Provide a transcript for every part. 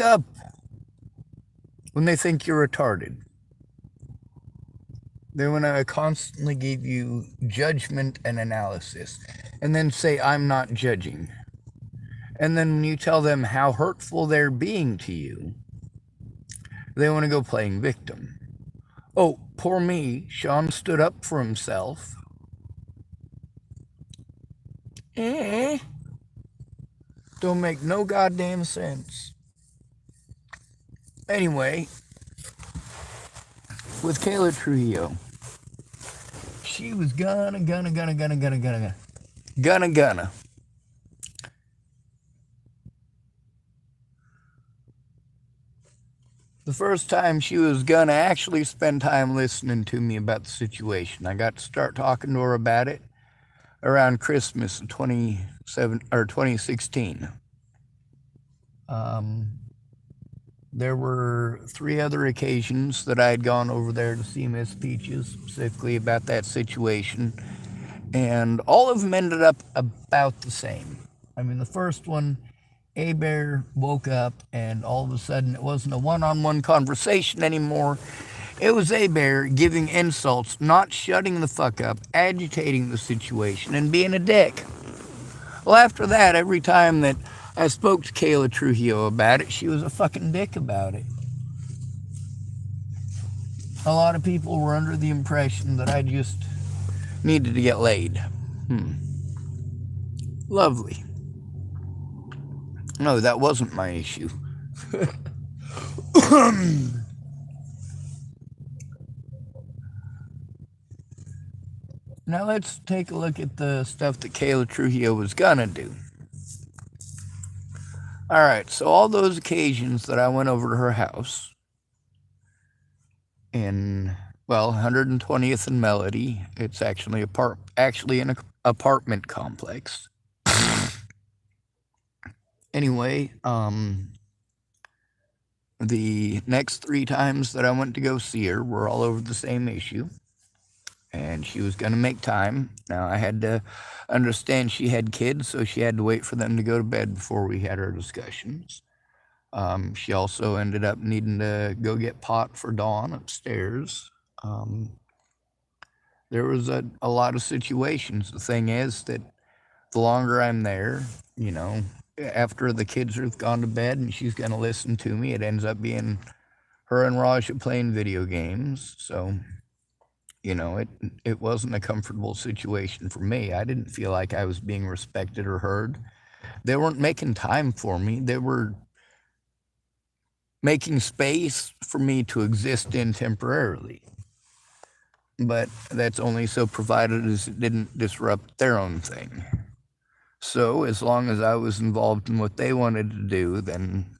up when they think you're retarded. They want to constantly give you judgment and analysis, and then say, I'm not judging. And then when you tell them how hurtful they're being to you, they want to go playing victim. Oh, poor me, Sean stood up for himself. Eh? Don't make no goddamn sense. Anyway, with Kayla Trujillo, she was gonna. The first time she was gonna actually spend time listening to me about the situation. I got to start talking to her about it around Christmas of 2016. There were 3 other occasions that I had gone over there to see Miss Peaches, specifically about that situation, and all of them ended up about the same. I mean, the first one, A-Bear woke up, and all of a sudden it wasn't a one-on-one conversation anymore. It was A-Bear giving insults, not shutting the fuck up, agitating the situation, and being a dick. Well, after that, every time that I spoke to Kayla Trujillo about it, she was a fucking dick about it. A lot of people were under the impression that I just needed to get laid. Lovely. No, that wasn't my issue. Now let's take a look at the stuff that Kayla Trujillo was gonna do. Alright, so all those occasions that I went over to her house in, 120th and Melody, it's actually an apartment complex. Anyway, the next 3 times that I went to go see her were all over the same issue. And she was going to make time. Now, I had to understand she had kids, so she had to wait for them to go to bed before we had our discussions. She also ended up needing to go get pot for Dawn upstairs. There was a lot of situations. The thing is that the longer I'm there, after the kids have gone to bed and she's going to listen to me, it ends up being her and Raja playing video games. So it wasn't a comfortable situation for me. I didn't feel like I was being respected or heard. They weren't making time for me. They were making space for me to exist in temporarily. But that's only so provided as it didn't disrupt their own thing. So as long as I was involved in what they wanted to do, then,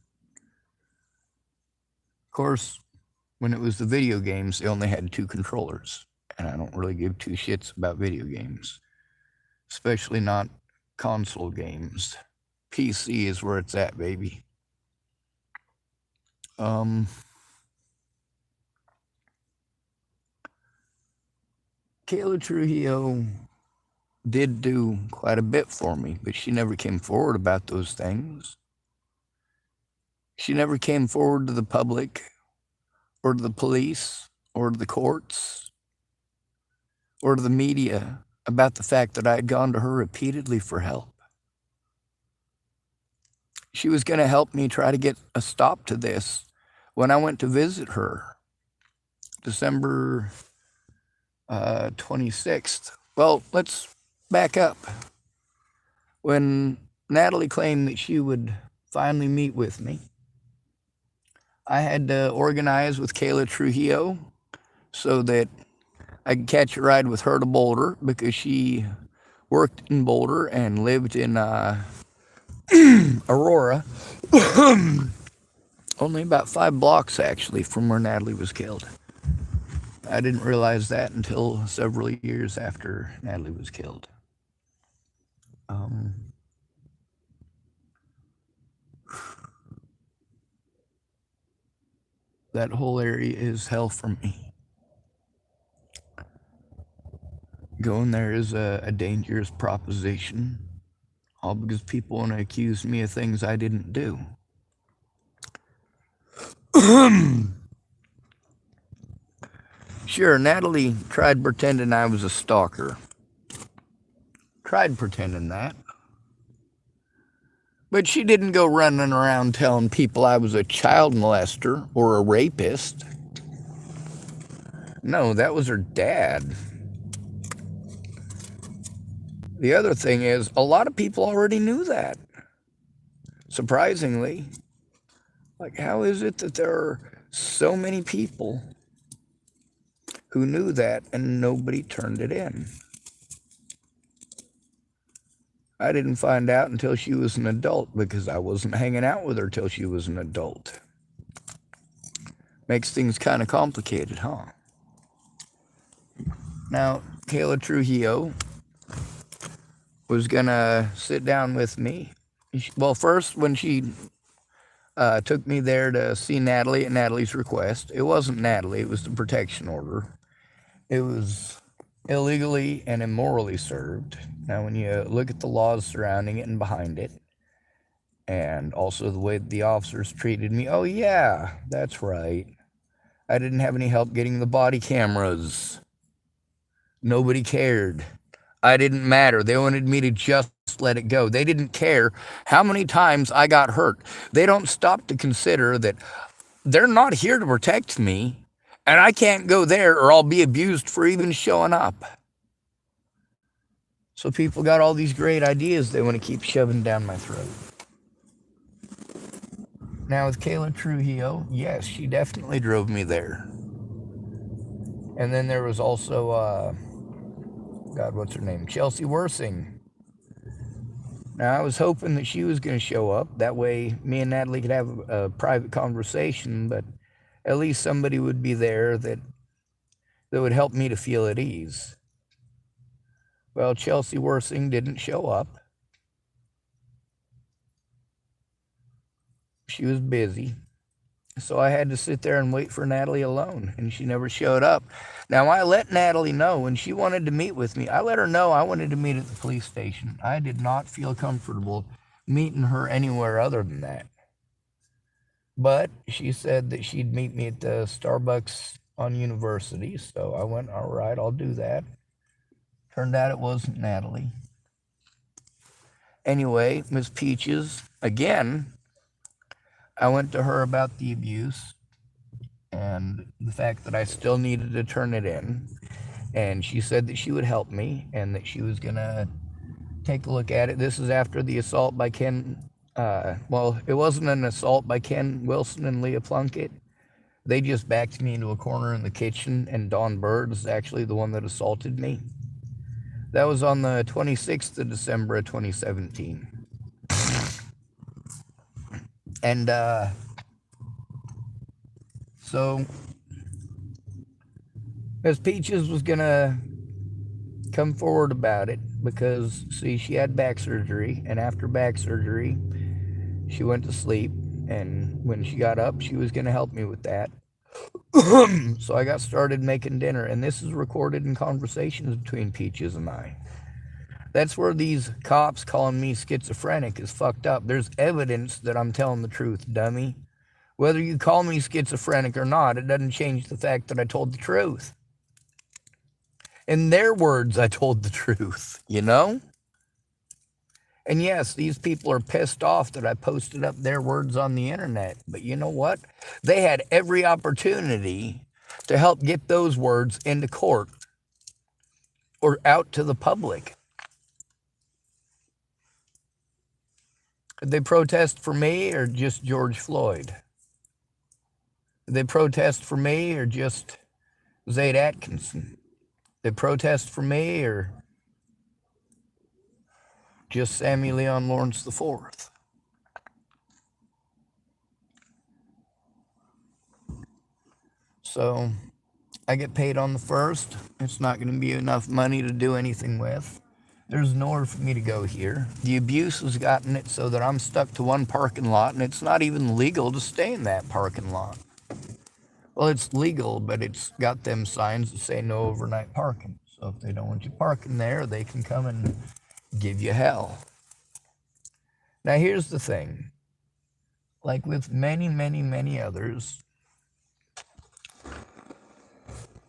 of course, when it was the video games, they only had 2 controllers. And I don't really give 2 shits about video games, especially not console games. PC is where it's at, baby. Kayla Trujillo did do quite a bit for me, but she never came forward about those things. She never came forward to the public or to the police or to the courts or to the media about the fact that I had gone to her repeatedly for help. She was going to help me try to get a stop to this when I went to visit her, December 26th. Well, let's back up. When Natalie claimed that she would finally meet with me, I had to organize with Kayla Trujillo so that I could catch a ride with her to Boulder, because she worked in Boulder and lived in Aurora. Only about 5 blocks, actually, from where Natalie was killed. I didn't realize that until several years after Natalie was killed. That whole area is hell for me. Going there is a dangerous proposition, all because people want to accuse me of things I didn't do. Sure, Natalie tried pretending I was a stalker. Tried pretending that. But she didn't go running around telling people I was a child molester or a rapist. No, that was her dad. The other thing is, a lot of people already knew that. Surprisingly. Like, how is it that there are so many people who knew that and nobody turned it in? I didn't find out until she was an adult because I wasn't hanging out with her till she was an adult. Makes things kind of complicated, huh? Now, Kayla Trujillo was gonna sit down with me. Well, first, when she took me there to see Natalie at Natalie's request, it wasn't Natalie, it was the protection order. It was illegally and immorally served. Now, when you look at the laws surrounding it and behind it, and also the way the officers treated me, oh, yeah, that's right. I didn't have any help getting the body cameras. Nobody cared. I didn't matter. They wanted me to just let it go. They didn't care how many times I got hurt. They don't stop to consider that they're not here to protect me, and I can't go there or I'll be abused for even showing up. So people got all these great ideas they want to keep shoving down my throat. Now with Kayla Trujillo, yes, she definitely drove me there. And then there was also, God, what's her name? Chelsea Worsing. Now, I was hoping that she was going to show up. That way, me and Natalie could have a private conversation, but at least somebody would be there that would help me to feel at ease. Well, Chelsea Worsing didn't show up. She was busy. So I had to sit there and wait for Natalie alone, and she never showed up. Now, I let Natalie know when she wanted to meet with me. I let her know I wanted to meet at the police station. I did not feel comfortable meeting her anywhere other than that. But she said that she'd meet me at the Starbucks on University, so I went, all right, I'll do that. Turned out it wasn't Natalie. Anyway, Miss Peaches, again, I went to her about the abuse and the fact that I still needed to turn it in. And she said that she would help me and that she was going to take a look at it. This is after the assault by Ken. Well, it wasn't an assault by Ken Wilson and Leah Plunkett. They just backed me into a corner in the kitchen, and Dawn Bird is actually the one that assaulted me. That was on the 26th of December of 2017. And so Miss Peaches was going to come forward about it because, see, she had back surgery, and after back surgery, she went to sleep, and when she got up, she was going to help me with that. So I got started making dinner, and this is recorded in conversations between Peaches and I. That's where these cops calling me schizophrenic is fucked up. There's evidence that I'm telling the truth, dummy. Whether you call me schizophrenic or not, it doesn't change the fact that I told the truth. In their words, I told the truth, you know? And yes, these people are pissed off that I posted up their words on the internet. But you know what? They had every opportunity to help get those words into court or out to the public. Did they protest for me or just George Floyd? Did they protest for me or just Zaid Atkinson? Did they protest for me or just Sammy Leon Lawrence IV? So I get paid on the 1st. It's not going to be enough money to do anything with. There's nowhere for me to go here. The abuse has gotten it so that I'm stuck to one parking lot, and it's not even legal to stay in that parking lot. Well, it's legal, but it's got them signs that say no overnight parking. So if they don't want you parking there, they can come and give you hell. Now, here's the thing. Like with many, many, many others,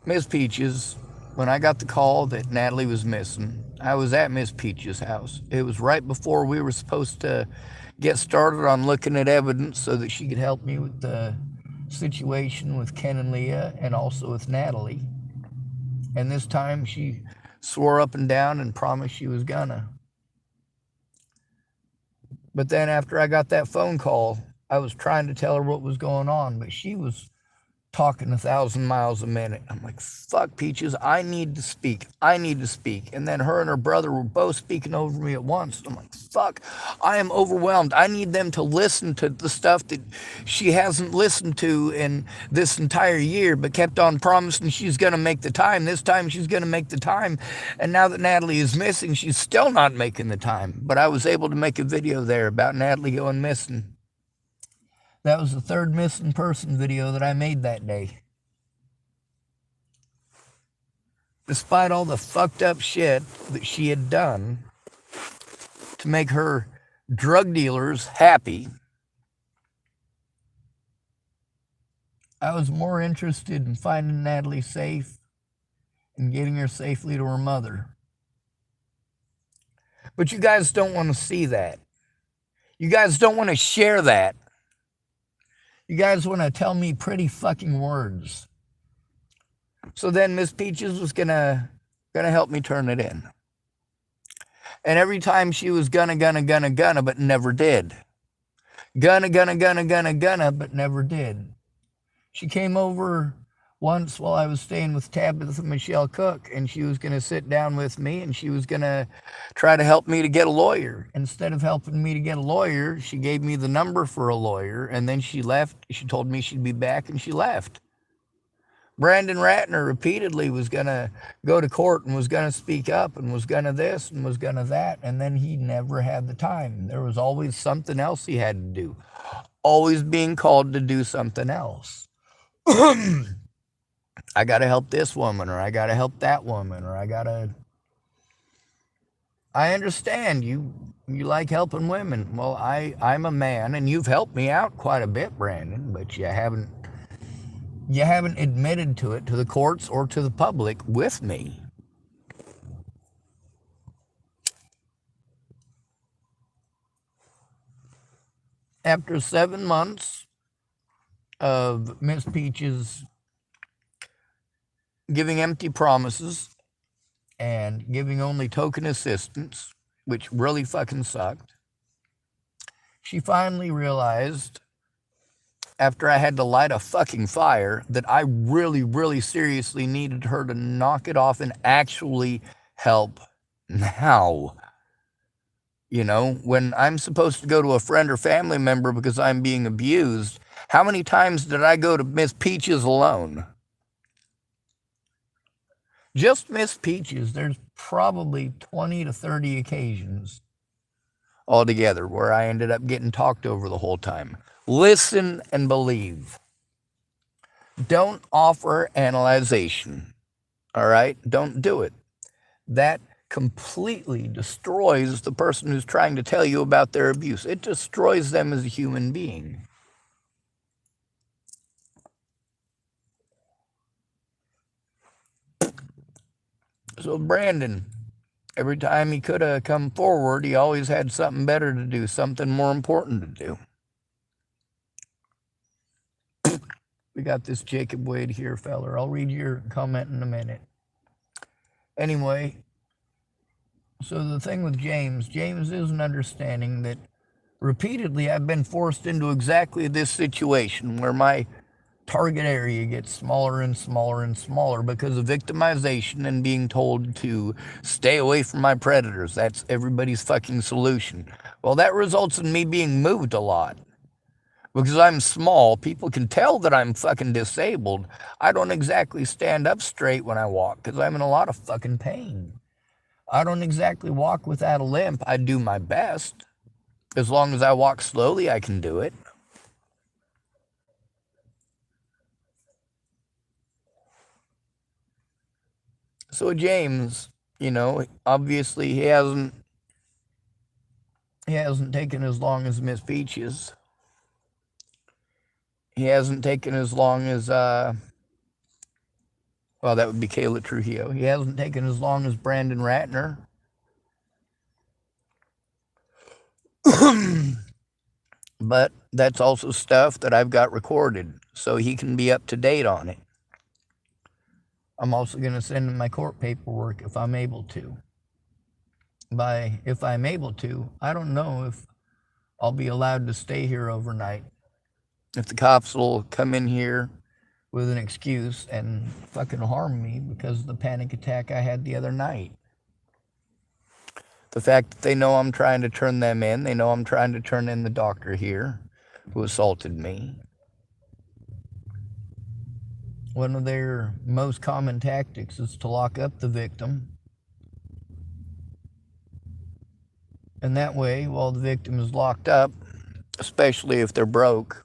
Miss Peaches, when I got the call that Natalie was missing, I was at Miss Peaches' house. It was right before we were supposed to get started on looking at evidence so that she could help me with the situation with Ken and Leah and also with Natalie. And this time she swore up and down and promised she was gonna. But then after I got that phone call, I was trying to tell her what was going on, but she was talking 1,000 miles a minute. I'm like, fuck, Peaches, I need to speak. I need to speak. And then her and her brother were both speaking over me at once. I'm like, fuck, I am overwhelmed. I need them to listen to the stuff that she hasn't listened to in this entire year, but kept on promising she's going to make the time. This time she's going to make the time. And now that Natalie is missing, she's still not making the time. But I was able to make a video there about Natalie going missing. That was the third missing person video that I made that day. Despite all the fucked up shit that she had done to make her drug dealers happy, I was more interested in finding Natalie safe and getting her safely to her mother. But you guys don't want to see that. You guys don't want to share that. You guys want to tell me pretty fucking words. So then Miss Peaches was gonna help me turn it in. And every time she was gonna, but never did. Gonna, but never did. She came over once while I was staying with Tabitha Michelle Cook, and she was going to sit down with me, and she was going to try to help me to get a lawyer. Instead of helping me to get a lawyer, she gave me the number for a lawyer, and then she left. She told me she'd be back, and she left. Brandon Ratner repeatedly was going to go to court and was going to speak up and was going to this and was going to that, and then he never had the time. There was always something else he had to do, always being called to do something else. I got to help this woman, or I got to help that woman, or I understand you like helping women. Well, I'm a man, and you've helped me out quite a bit, Brandon, but you haven't admitted to it to the courts or to the public with me. After 7 months of Miss Peaches giving empty promises and giving only token assistance, which really fucking sucked, she finally realized, after I had to light a fucking fire, that I really, really seriously needed her to knock it off and actually help now. You know, when I'm supposed to go to a friend or family member because I'm being abused, how many times did I go to Miss Peaches alone? Just Miss Peaches, there's probably 20 to 30 occasions altogether where I ended up getting talked over the whole time. Listen and believe. Don't offer analyzation. All right? Don't do it. That completely destroys the person who's trying to tell you about their abuse. It destroys them as a human being. So Brandon, every time he could have come forward, he always had something better to do, something more important to do. We got this Jacob Wade here, feller. I'll read your comment in a minute. Anyway, so the thing with James isn't understanding that repeatedly I've been forced into exactly this situation where my target area gets smaller and smaller and smaller because of victimization and being told to stay away from my predators. That's everybody's fucking solution. Well, that results in me being moved a lot. Because I'm small, people can tell that I'm fucking disabled. I don't exactly stand up straight when I walk because I'm in a lot of fucking pain. I don't exactly walk without a limp. I do my best. As long as I walk slowly, I can do it. So James, you know, obviously he hasn't taken as long as Miss Peaches. He hasn't taken as long as Well, that would be Kayla Trujillo. He hasn't taken as long as Brandon Ratner. But that's also stuff that I've got recorded, so he can be up to date on it. I'm also going to send him my court paperwork if I'm able to. By if I'm able to, I don't know if I'll be allowed to stay here overnight. If the cops will come in here with an excuse and fucking harm me because of the panic attack I had the other night. The fact that they know I'm trying to turn them in, they know I'm trying to turn in the doctor here who assaulted me. One of their most common tactics is to lock up the victim. And that way, while the victim is locked up, especially if they're broke,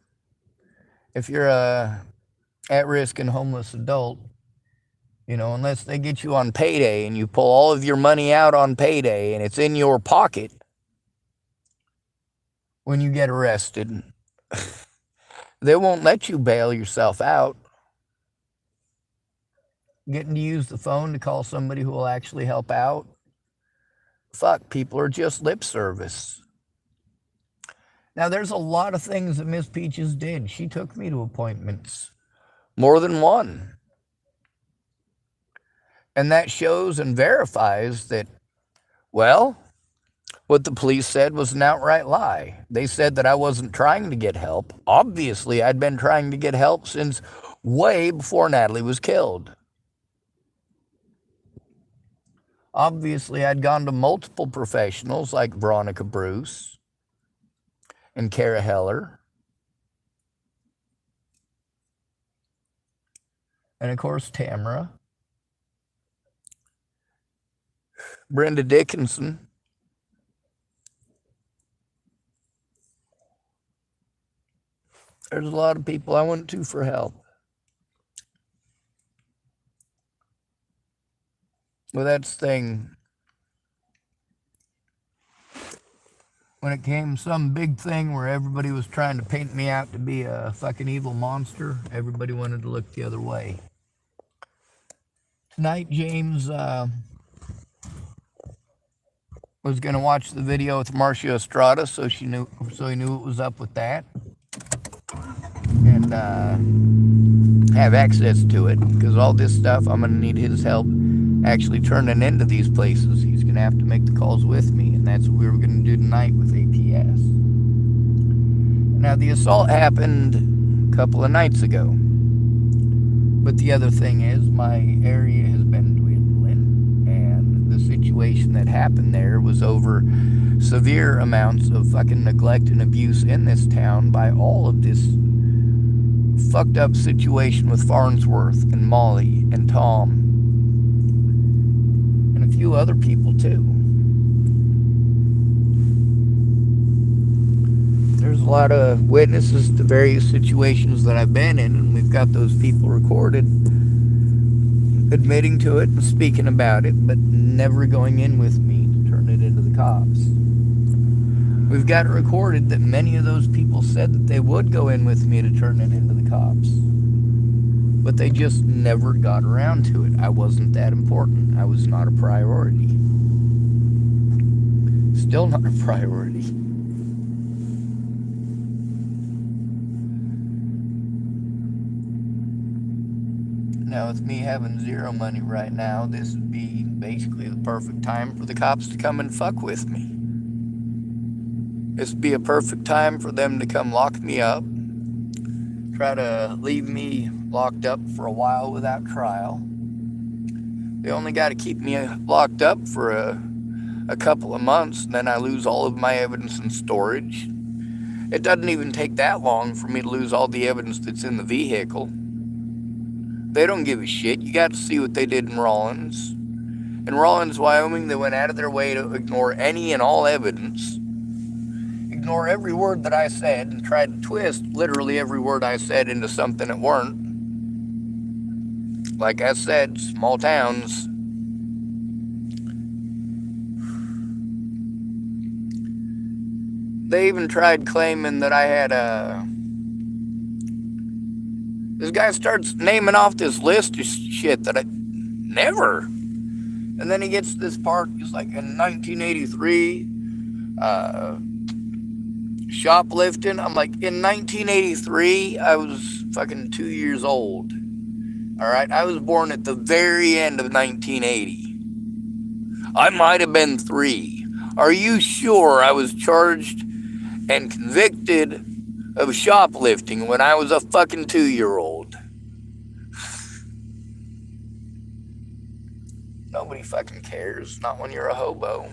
if you're a at-risk and homeless adult, unless they get you on payday and you pull all of your money out on payday and it's in your pocket when you get arrested, they won't let you bail yourself out. Getting to use the phone to call somebody who will actually help out, fuck, people are just lip service. Now, there's a lot of things that Miss Peaches did. She took me to appointments, more than one. And that shows and verifies that, well, what the police said was an outright lie. They said that I wasn't trying to get help. Obviously, I'd been trying to get help since way before Natalie was killed. Obviously, I'd gone to multiple professionals like Veronica Bruce and Kara Heller. And of course, Tamara. Brenda Dickinson. There's a lot of people I went to for help. Well, that's the thing. When it came some big thing where everybody was trying to paint me out to be a fucking evil monster, everybody wanted to look the other way. Tonight, James was going to watch the video with Marcia Estrada, so he knew what was up with that, and have access to it, because all this stuff, I'm going to need his help actually turning into these places. He's going to have to make the calls with me, and that's what we were going to do tonight with APS. Now, the assault happened a couple of nights ago, but the other thing is my area has been dwindling, and the situation that happened there was over severe amounts of fucking neglect and abuse in this town by all of this fucked up situation with Farnsworth and Molly and Tom and a few other people too. There's a lot of witnesses to various situations that I've been in, and we've got those people recorded admitting to it and speaking about it, but never going in with me to turn it into the cops. We've got it recorded that many of those people said that they would go in with me to turn it into the cops, but they just never got around to it. I wasn't that important. I was not a priority. Still not a priority. Now, with me having zero money right now, this would be basically the perfect time for the cops to come and fuck with me. This would be a perfect time for them to come lock me up, try to leave me locked up for a while without trial. They only got to keep me locked up for a couple of months, and then I lose all of my evidence in storage. It doesn't even take that long for me to lose all the evidence that's in the vehicle. They don't give a shit. You got to see what they did in Rawlins. In Rawlins, Wyoming, they went out of their way to ignore any and all evidence, ignore every word that I said, and tried to twist literally every word I said into something it weren't. Like I said, small towns. They even tried claiming that I had This guy starts naming off this list of shit that I never. And then he gets this part. He's like, in 1983, uh, shoplifting. I'm like, in 1983, I was fucking 2 years old. All right, I was born at the very end of 1980. I might have been 3. Are you sure I was charged and convicted of shoplifting when I was a fucking 2-year-old? Nobody fucking cares. Not when you're a hobo.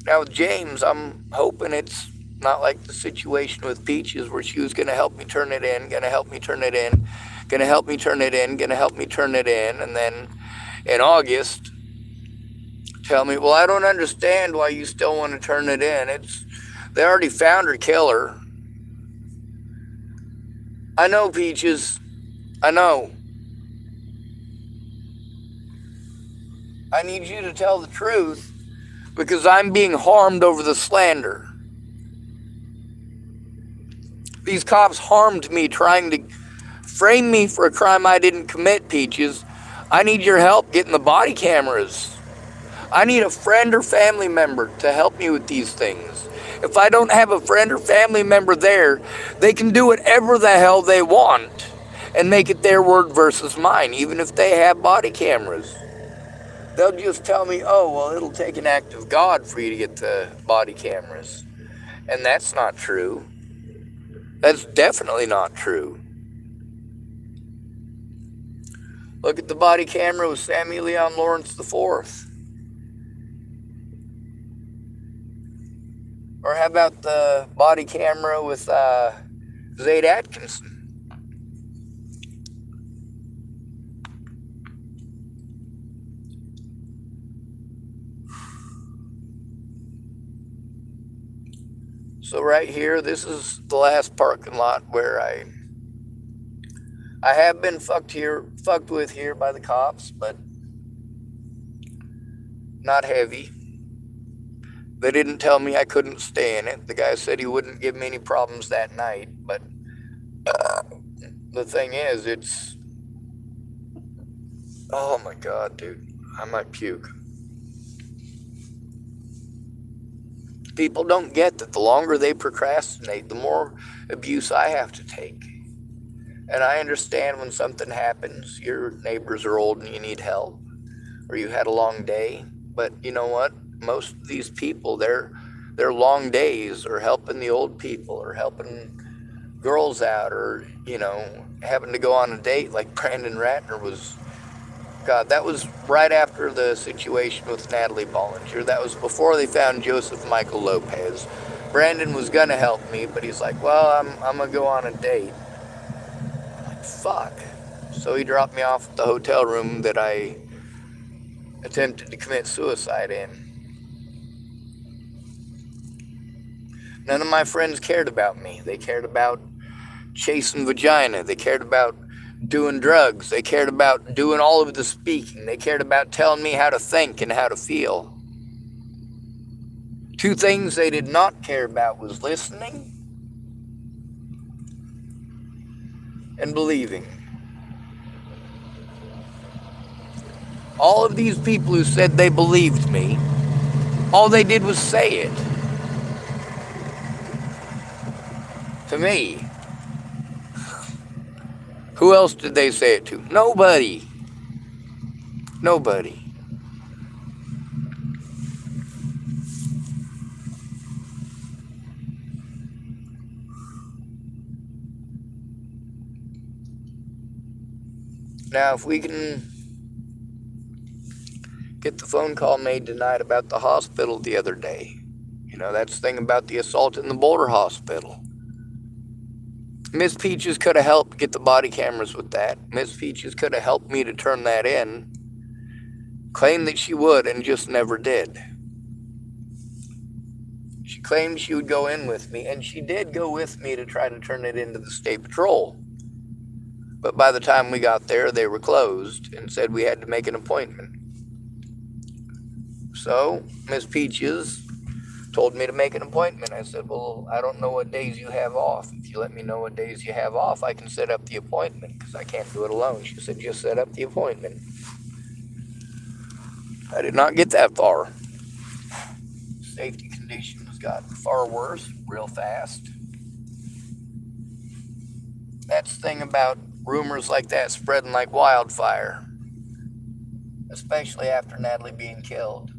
Now with James, I'm hoping it's not like the situation with Peaches where she was going to help me turn it in, going to help me turn it in, going to help me turn it in, going to help me turn it in, and then in August tell me, well, I don't understand why you still want to turn it in. They already found her killer. I know, Peaches. I know. I need you to tell the truth because I'm being harmed over the slander. These cops harmed me trying to frame me for a crime I didn't commit, Peaches. I need your help getting the body cameras. I need a friend or family member to help me with these things. If I don't have a friend or family member there, they can do whatever the hell they want and make it their word versus mine, even if they have body cameras. They'll just tell me, oh, well, it'll take an act of God for you to get the body cameras. And that's not true. That's definitely not true. Look at the body camera with Sammy Leon Lawrence IV. Or how about the body camera with Zayd Atkinson? So right here, this is the last parking lot where I have been fucked with here by the cops, but not heavy. They didn't tell me I couldn't stay in it. The guy said he wouldn't give me any problems that night, but the thing is, oh my God, dude, I might puke. People don't get that the longer they procrastinate, the more abuse I have to take. And I understand when something happens, your neighbors are old and you need help, or you had a long day. But you know what? Most of these people, their long days are helping the old people, or helping girls out, or having to go on a date like Brandon Ratner was. God, that was right after the situation with Natalie Bollinger. That was before they found Joseph Michael Lopez. Brandon was gonna help me, but he's like, well, I'm gonna go on a date. I'm like, fuck. So he dropped me off at the hotel room that I attempted to commit suicide in. None of my friends cared about me. They cared about chasing vagina. They cared about doing drugs. They cared about doing all of the speaking. They cared about telling me how to think and how to feel. 2 things they did not care about was listening and believing. All of these people who said they believed me, all they did was say it. To me. Who else did they say it to? Nobody. Nobody. Now, if we can get the phone call made tonight about the hospital the other day. That's the thing about the assault in the Boulder hospital. Miss Peaches could have helped get the body cameras with that. Miss Peaches could have helped me to turn that in. Claimed that she would and just never did. She claimed she would go in with me, and she did go with me to try to turn it into the state patrol. But by the time we got there, they were closed and said we had to make an appointment. So Miss Peaches told me to make an appointment. I said, well, I don't know what days you have off. If you let me know what days you have off, I can set up the appointment because I can't do it alone. She said, just set up the appointment. I did not get that far. Safety conditions got far worse real fast. That's the thing about rumors like that spreading like wildfire, especially after Natalie being killed.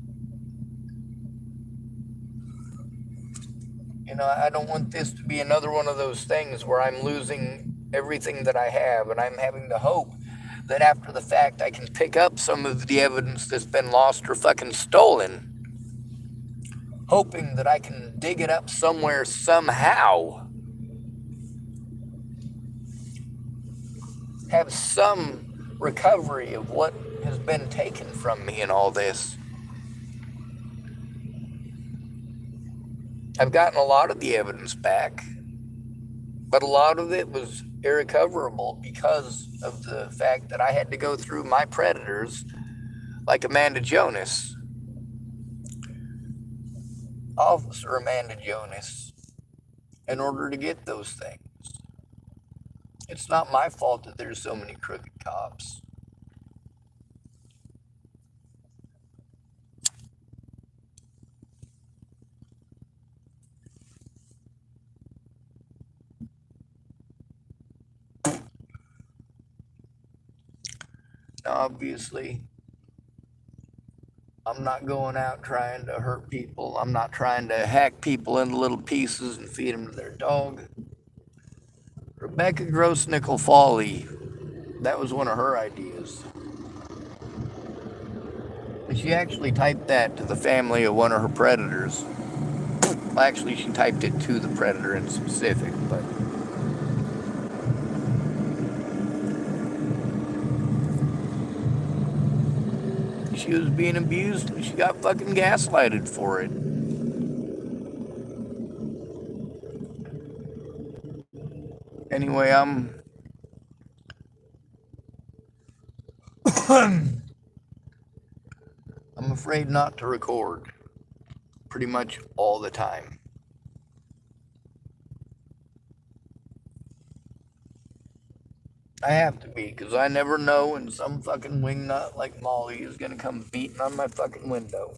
You know, I don't want this to be another one of those things where I'm losing everything that I have, and I'm having to hope that after the fact I can pick up some of the evidence that's been lost or fucking stolen. Hoping that I can dig it up somewhere somehow. Have some recovery of what has been taken from me in all this. I've gotten a lot of the evidence back, but a lot of it was irrecoverable because of the fact that I had to go through my predators like Amanda Jonas. Officer Amanda Jonas, in order to get those things. It's not my fault that there's so many crooked cops. Obviously, I'm not going out trying to hurt people. I'm not trying to hack people into little pieces and feed them to their dog. Rebecca Grossnickel Foley, that was one of her ideas. And she actually typed that to the family of one of her predators. Well, actually, she typed it to the predator in specific, but she was being abused and she got fucking gaslighted for it. Anyway, I'm afraid not to record pretty much all the time. I have to be, because I never know when some fucking wingnut like Molly is going to come beating on my fucking window.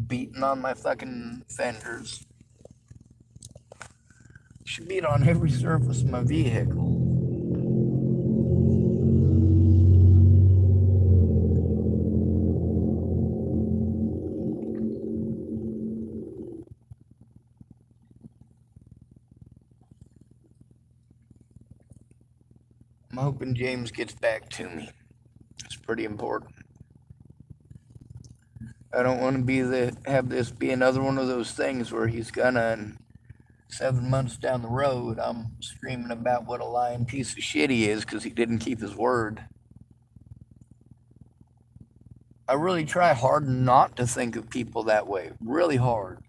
Beating on my fucking fenders. She beat on every surface of my vehicle. I'm hoping James gets back to me. It's pretty important. I don't want to have this be another one of those things where he's gonna, and 7 months down the road, I'm screaming about what a lying piece of shit he is because he didn't keep his word. I really try hard not to think of people that way. Really hard.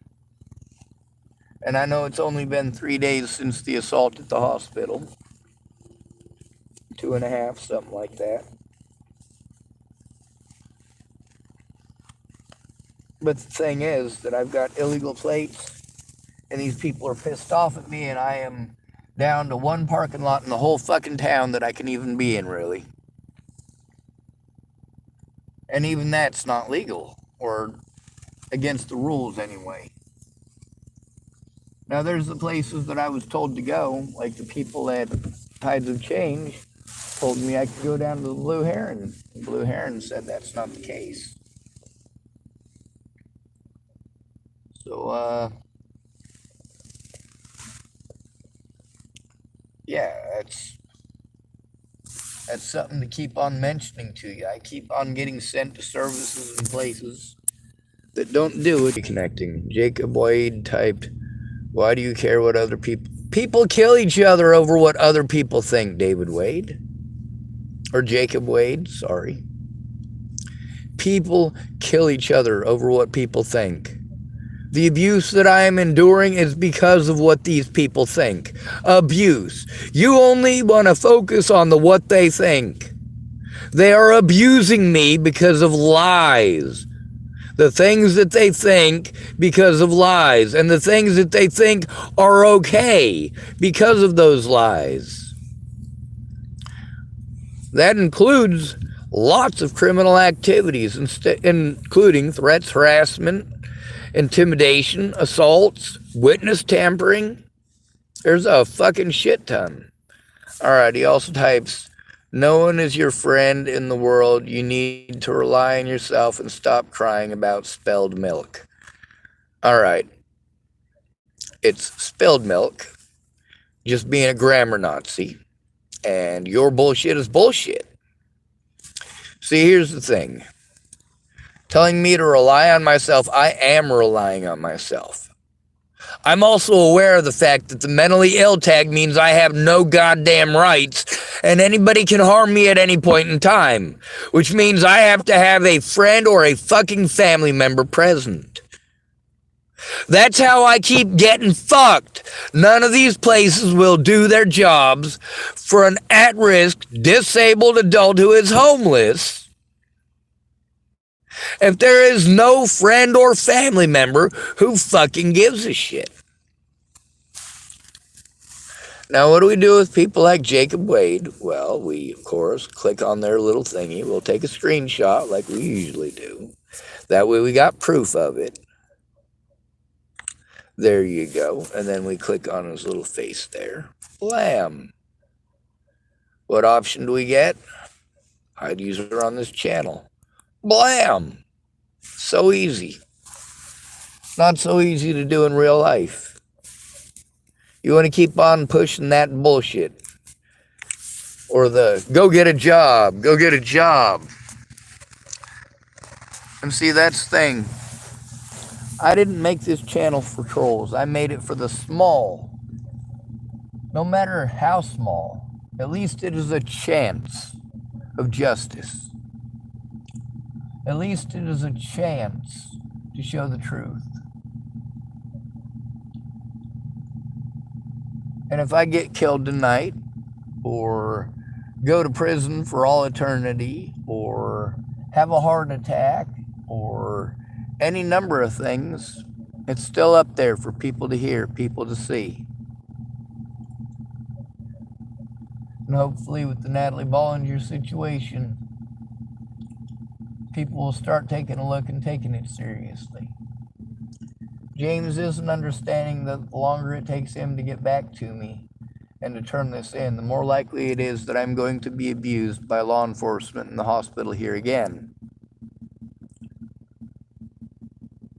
And I know it's only been 3 days since the assault at the hospital. 2.5, something like that. But the thing is that I've got illegal plates, and these people are pissed off at me, and I am down to one parking lot in the whole fucking town that I can even be in, really. And even that's not legal, or against the rules anyway. Now, there's the places that I was told to go, like the people at Tides of Change told me I could go down to the Blue Heron. The Blue Heron said that's not the case. So, yeah, that's something to keep on mentioning to you. I keep on getting sent to services and places that don't do it. Connecting. Jacob Wade typed, why do you care what other people kill each other over what other people think, David Wade? Or Jacob Wade, sorry. People kill each other over what people think. The abuse that I am enduring is because of what these people think. Abuse. You only want to focus on what they think. They are abusing me because of lies. The things that they think because of lies, and the things that they think are okay because of those lies. That includes lots of criminal activities, including threats, harassment, intimidation, assaults, witness tampering. There's a fucking shit ton. Alright, he also types, no one is your friend in the world. You need to rely on yourself and stop crying about spilled milk. Alright, it's spilled milk, just being a grammar Nazi, and your bullshit is bullshit. See, here's the thing. Telling me to rely on myself, I am relying on myself. I'm also aware of the fact that the mentally ill tag means I have no goddamn rights and anybody can harm me at any point in time, which means I have to have a friend or a fucking family member present. That's how I keep getting fucked. None of these places will do their jobs for an at-risk, disabled adult who is homeless if there is no friend or family member who fucking gives a shit. Now, what do we do with people like Jacob Wade? Well, we, of course, click on their little thingy. We'll take a screenshot like we usually do. That way we got proof of it. There you go. And then we click on his little face there. Blam. What option do we get? Hide user on this channel. Blam. So easy. Not so easy to do in real life. You want to keep on pushing that bullshit. Or the go get a job. Go get a job. And see, that's the thing. I didn't make this channel for trolls. I made it for the small. No matter how small, at least it is a chance of justice. At least it is a chance to show the truth. And if I get killed tonight, or go to prison for all eternity, or have a heart attack, or any number of things, it's still up there for people to hear, people to see. And hopefully with the Natalie Bollinger situation, people will start taking a look and taking it seriously. James isn't understanding that the longer it takes him to get back to me and to turn this in, the more likely it is that I'm going to be abused by law enforcement in the hospital here again.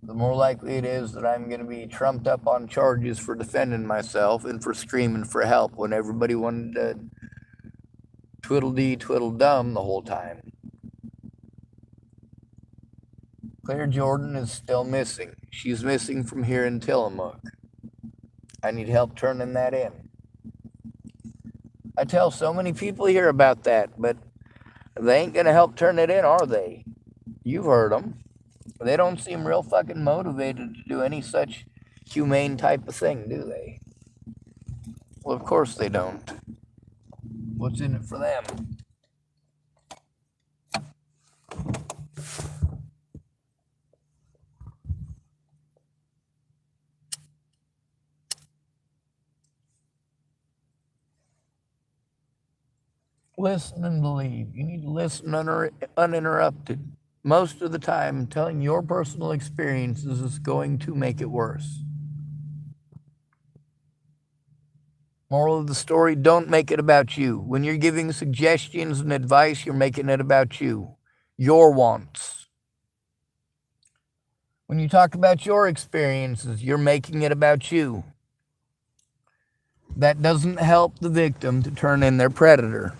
The more likely it is that I'm going to be trumped up on charges for defending myself and for screaming for help when everybody wanted to twiddle-dee, twiddle-dum the whole time. Claire Jordan is still missing. She's missing from here in Tillamook. I need help turning that in. I tell so many people here about that, but they ain't going to help turn it in, are they? You've heard them. They don't seem real fucking motivated to do any such humane type of thing, do they? Well, of course they don't. What's in it for them? Listen and believe. You need to listen uninterrupted. Most of the time, telling your personal experiences is going to make it worse. Moral of the story, don't make it about you. When you're giving suggestions and advice, you're making it about you. Your wants. When you talk about your experiences, you're making it about you. That doesn't help the victim to turn in their predator.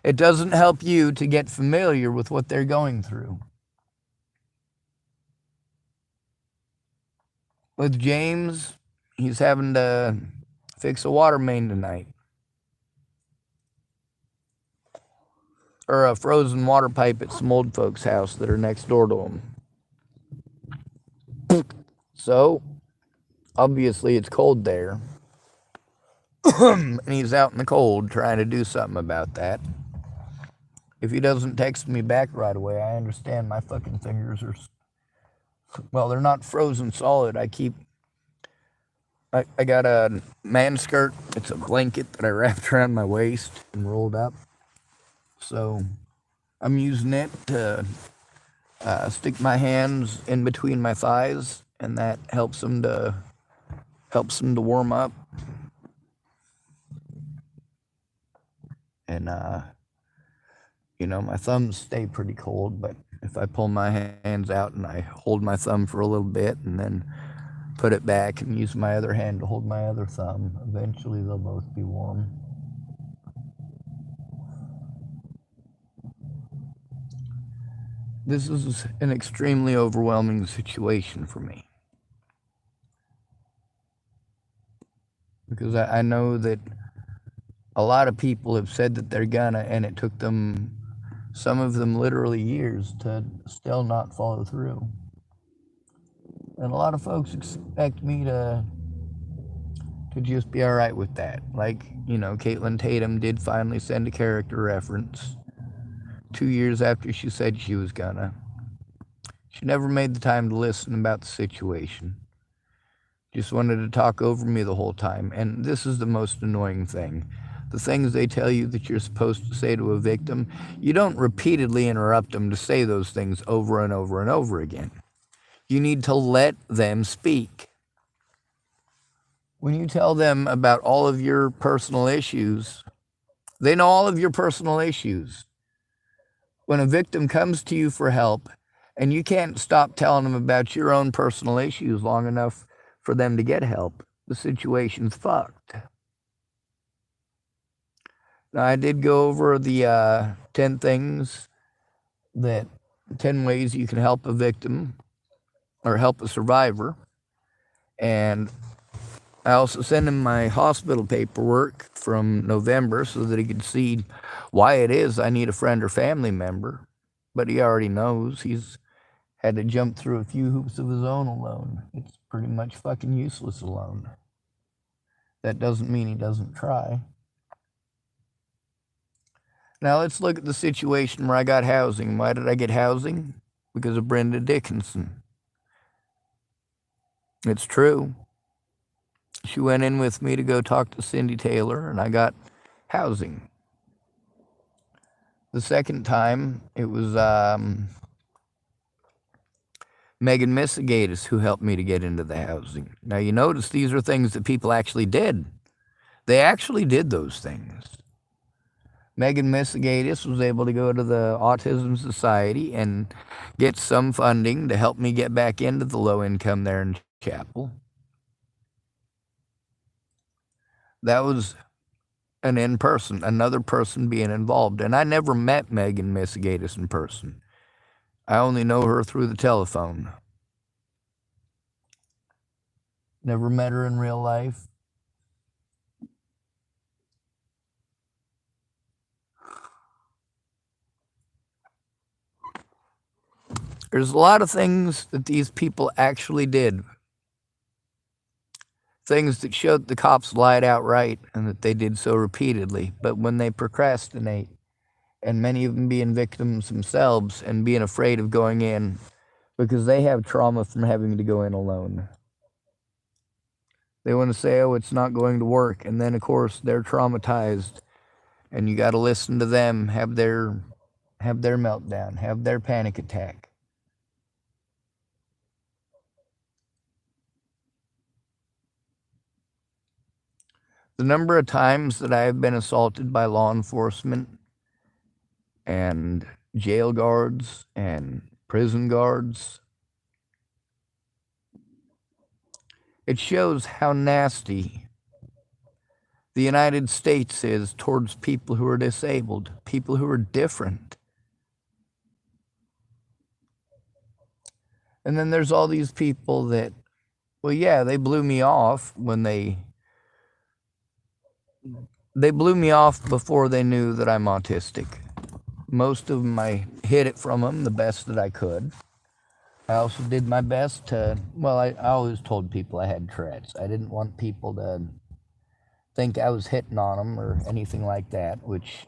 It doesn't help you to get familiar with what they're going through. With James, he's having to fix a water main tonight. Or a frozen water pipe at some old folks' house that are next door to him. So, obviously it's cold there. And he's out in the cold trying to do something about that. If he doesn't text me back right away, I understand my fucking fingers are Well, they're not frozen solid. I got a man skirt. It's a blanket that I wrapped around my waist and rolled up. So I'm using it to stick my hands in between my thighs, and that helps them to warm up. And my thumbs stay pretty cold, but if I pull my hands out and I hold my thumb for a little bit and then put it back and use my other hand to hold my other thumb, eventually they'll both be warm. This is an extremely overwhelming situation for me because I know that a lot of people have said that they're gonna, and it took them, some of them literally years, to still not follow through. And a lot of folks expect me to just be all right with that. Like, Caitlin Tatum did finally send a character reference 2 years after she said she was gonna. She never made the time to listen about the situation. Just wanted to talk over me the whole time. And this is the most annoying thing. The things they tell you that you're supposed to say to a victim, you don't repeatedly interrupt them to say those things over and over and over again. You need to let them speak. When you tell them about all of your personal issues, they know all of your personal issues. When a victim comes to you for help and you can't stop telling them about your own personal issues long enough for them to get help, the situation's fucked. Now, I did go over the 10 things that 10 ways you can help a victim or help a survivor. And I also sent him my hospital paperwork from November so that he could see why it is I need a friend or family member. But he already knows. He's had to jump through a few hoops of his own alone. It's pretty much fucking useless alone. That doesn't mean he doesn't try. Now let's look at the situation where I got housing. Why did I get housing? Because of Brenda Dickinson. It's true. She went in with me to go talk to Cindy Taylor, and I got housing. The second time, it was Megan Misigatis who helped me to get into the housing. Now, you notice these are things that people actually did. They actually did those things. Megan Misigatis was able to go to the Autism Society and get some funding to help me get back into the low income there in Chapel. That was an in-person, another person being involved. And I never met Megan Misigatis in person. I only know her through the telephone. Never met her in real life. There's a lot of things that these people actually did. Things that showed the cops lied outright and that they did so repeatedly. But when they procrastinate, and many of them being victims themselves and being afraid of going in because they have trauma from having to go in alone. They want to say, oh, it's not going to work. And then, of course, they're traumatized. And you got to listen to them have their meltdown, have their panic attack. The number of times that I have been assaulted by law enforcement and jail guards and prison guards, it shows how nasty the United States is towards people who are disabled, people who are different. And then there's all these people that, well, yeah, they blew me off when they blew me off before they knew that I'm autistic. Most of them, I hid it from them the best that I could. I also did my best to, well, I always told people I had Tourette's. I didn't want people to think I was hitting on them or anything like that, which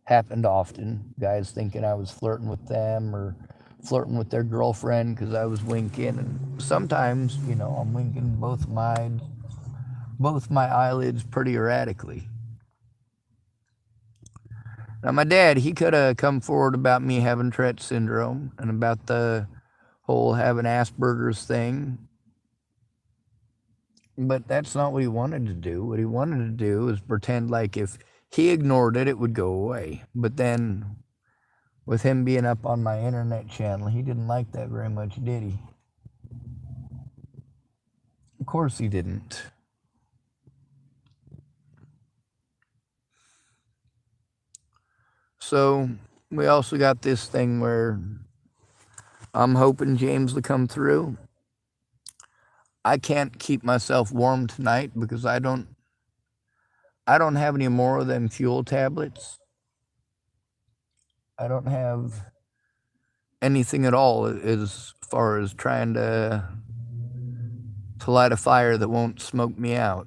happened often. Guys thinking I was flirting with them or flirting with their girlfriend because I was winking. And sometimes, I'm winking both my eyelids pretty erratically. Now, my dad, he could have come forward about me having Tourette syndrome and about the whole having Asperger's thing. But that's not what he wanted to do. What he wanted to do is pretend like if he ignored it, it would go away. But then, with him being up on my internet channel, he didn't like that very much, did he? Of course he didn't. So, we also got this thing where I'm hoping James will come through. I can't keep myself warm tonight because I don't have any more of them fuel tablets. I don't have anything at all as far as trying to light a fire that won't smoke me out.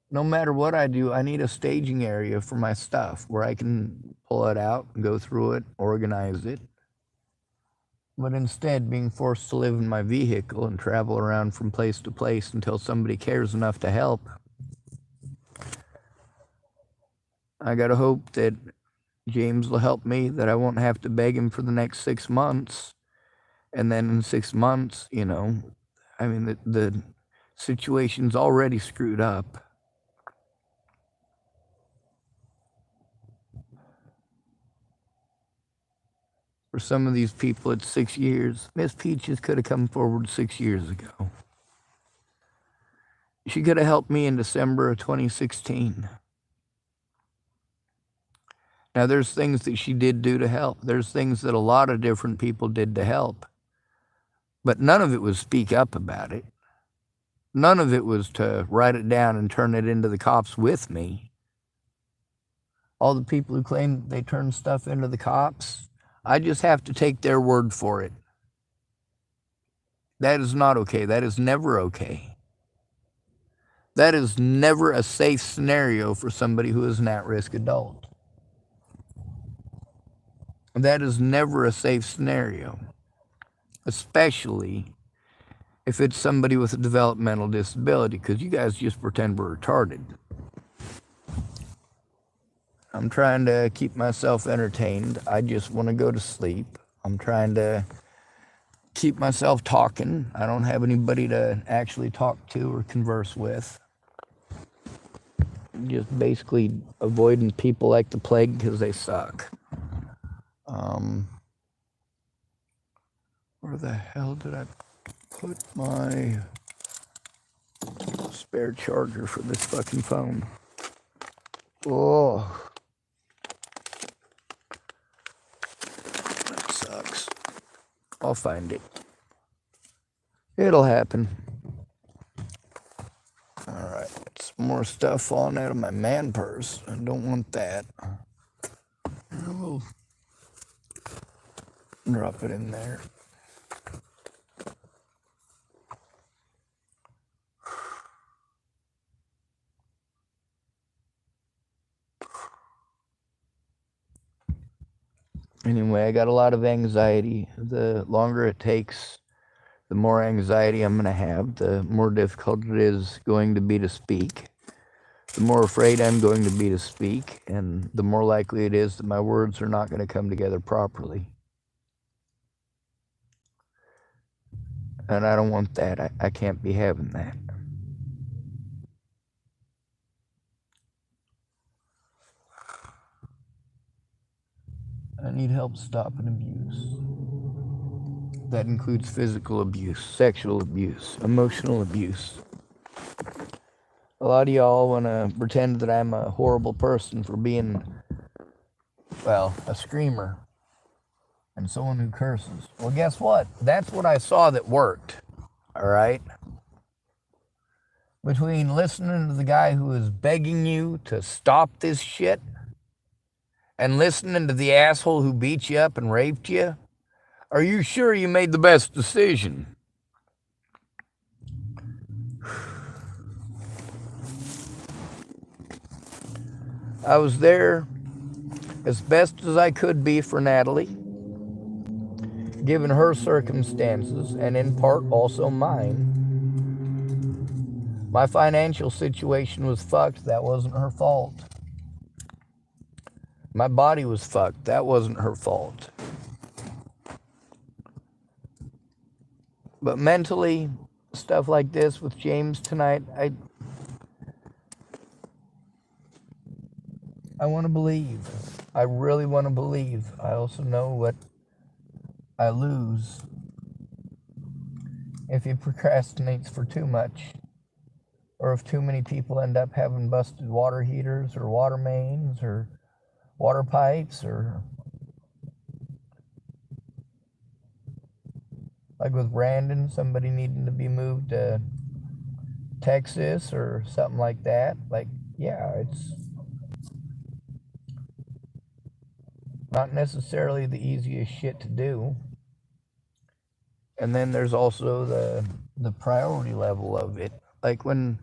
No matter what I do, I need a staging area for my stuff where I can pull it out, go through it, organize it. But instead, being forced to live in my vehicle and travel around from place to place until somebody cares enough to help, I gotta hope that James will help me, that I won't have to beg him for the next 6 months. And then in 6 months, the situation's already screwed up. For some of these people, it's 6 years. Miss Peaches could have come forward 6 years ago. She could have helped me in December of 2016. Now, there's things that she did do to help. There's things that a lot of different people did to help. But none of it was speak up about it. None of it was to write it down and turn it into the cops with me. All the people who claim they turned stuff into the cops, I just have to take their word for it. That is not okay. That is never okay. That is never a safe scenario for somebody who is an at-risk adult. That is never a safe scenario, especially if it's somebody with a developmental disability, because you guys just pretend we're retarded. I'm trying to keep myself entertained. I just want to go to sleep. I'm trying to keep myself talking. I don't have anybody to actually talk to or converse with. Just basically avoiding people like the plague because they suck. Where the hell did I put my spare charger for this fucking phone? Oh, that sucks. I'll find it. It'll happen. Alright, some more stuff falling out of my man purse. I don't want that. I will drop it in there. Anyway, I got a lot of anxiety. The longer it takes, the more anxiety I'm going to have, the more difficult it is going to be to speak, the more afraid I'm going to be to speak, and the more likely it is that my words are not going to come together properly. And I don't want that. I can't be having that. I need help stopping abuse. That includes physical abuse, sexual abuse, emotional abuse. A lot of y'all want to pretend that I'm a horrible person for being, a screamer and someone who curses. Well, guess what? That's what I saw that worked, all right? Between listening to the guy who is begging you to stop this shit and listening to the asshole who beat you up and raped you, are you sure you made the best decision? I was there as best as I could be for Natalie, given her circumstances, and in part also mine. My financial situation was fucked. That wasn't her fault. My body was fucked. That wasn't her fault. But mentally, stuff like this with James tonight, I want to believe. I really want to believe. I also know what I lose if he procrastinates for too much, or if too many people end up having busted water heaters or water mains or water pipes, or like with Brandon, somebody needing to be moved to Texas or something like that. Like, yeah, it's not necessarily the easiest shit to do. And then there's also the priority level of it. Like when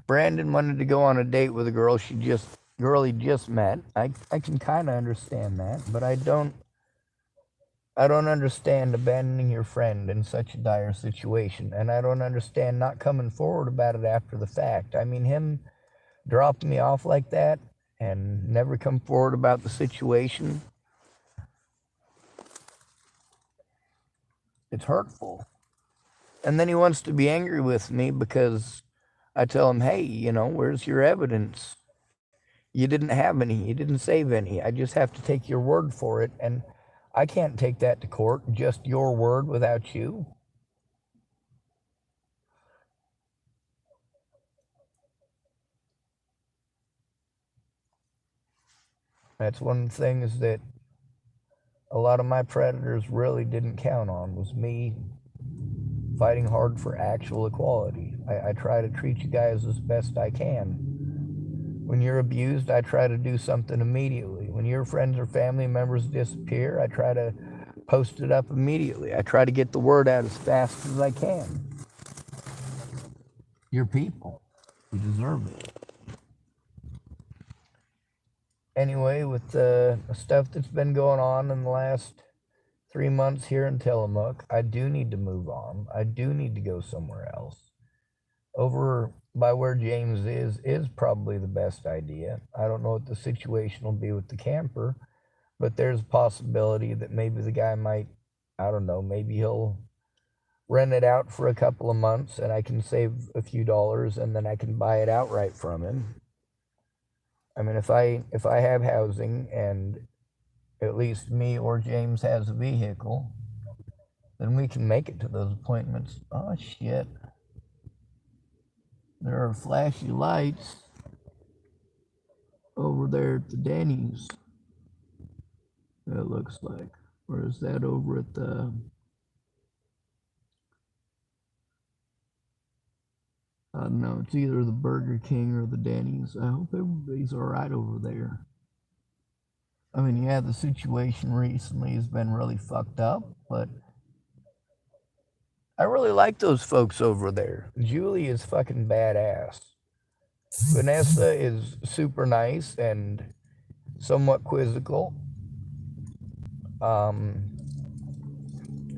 Brandon wanted to go on a date with a girl he just met. I can kind of understand that, but I don't understand abandoning your friend in such a dire situation, and I don't understand not coming forward about it after the fact. I mean, him dropping me off like that and never come forward about the situation, it's hurtful. And then he wants to be angry with me because I tell him, hey, where's your evidence? You didn't have any. You didn't save any. I just have to take your word for it. And I can't take that to court, just your word without you. That's one of the things that a lot of my predators really didn't count on, was me fighting hard for actual equality. I try to treat you guys as best I can. When you're abused, I try to do something immediately. When your friends or family members disappear, I try to post it up immediately. I try to get the word out as fast as I can. You're people. You deserve it. Anyway, with the stuff that's been going on in the last 3 months here in Tillamook, I do need to move on. I do need to go somewhere else. Over by where James is probably the best idea. I don't know what the situation will be with the camper, but there's a possibility that maybe the guy might, I don't know, maybe he'll rent it out for a couple of months and I can save a few dollars and then I can buy it outright from him. I mean, if I have housing and at least me or James has a vehicle, then we can make it to those appointments. Oh shit. There are flashy lights over there at the Denny's. It looks like. Or is that over at the, I don't know, it's either the Burger King or the Denny's. I hope everybody's alright over there. I mean, yeah, the situation recently has been really fucked up, but I really like those folks over there. Julie is fucking badass. Vanessa is super nice and somewhat quizzical.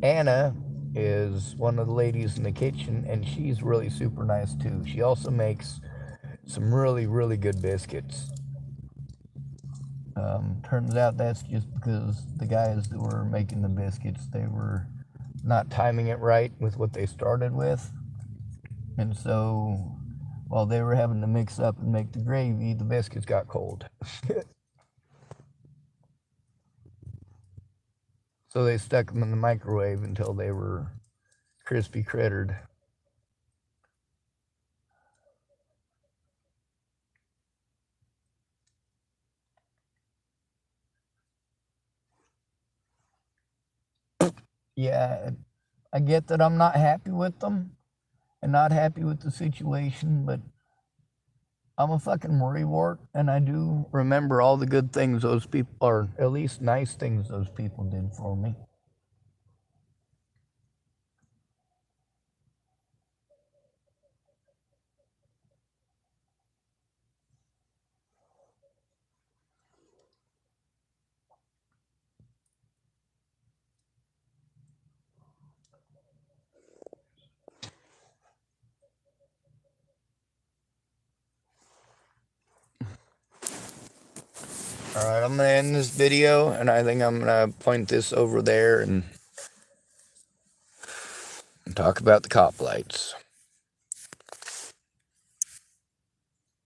Anna is one of the ladies in the kitchen, and she's really super nice too. She also makes some really, really good biscuits. Turns out that's just because the guys that were making the biscuits, they were not timing it right with what they started with. And so while they were having to mix up and make the gravy, the biscuits got cold. So they stuck them in the microwave until they were crispy crittered. Yeah, I get that I'm not happy with them and not happy with the situation, but I'm a fucking worrywart, and I do remember all the good things those people, or at least nice things those people did for me. Alright, I'm going to end this video, and I think I'm going to point this over there and talk about the cop lights.